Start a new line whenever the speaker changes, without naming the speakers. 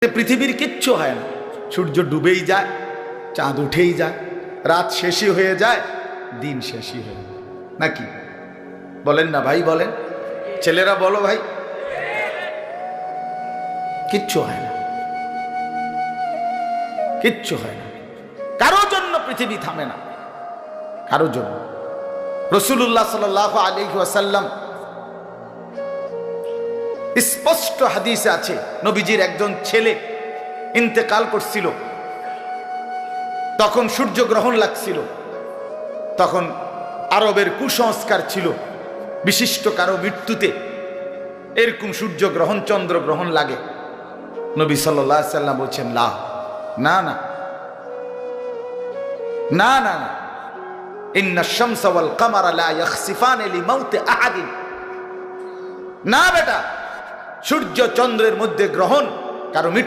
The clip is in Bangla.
পৃথিবীর কিচ্ছু হয় না, সূর্য ডুবেই যায়, চাঁদ উঠেই যায়, রাত শেষই হয়ে যায়, দিন শেষই হয়ে যায়, নাকি বলেন না ভাই? বলেন, ছেলেরা বলো ভাই, কিচ্ছু হয় না, কিচ্ছু হয় না। কারো জন্য পৃথিবী থামে না, কারো জন্য। রাসূলুল্লাহ সাল্লাল্লাহু আলাইহি ওয়াসাল্লাম স্পষ্ট হাদিসে আছে, নবীজির একজন ছেলে ইন্তেকাল করছিল, তখন সূর্যগ্রহণ লাগছিল। তখন আরবের কুসংস্কার ছিল, বিশিষ্ট কারো মৃত্যুতে এরকম সূর্যগ্রহণ চন্দ্রগ্রহণ লাগে। নবী সাল্লাল্লাহু আলাইহি ওয়াসাল্লাম বলছেন, না না না না না না, ইন্না শামসা ওয়াল কামারা লা ইয়াখসিফান লিমাউতি আহাদিন। না বেটা, সূর্য চন্দ্রের মধ্যে গ্রহণ কারো মৃত্যু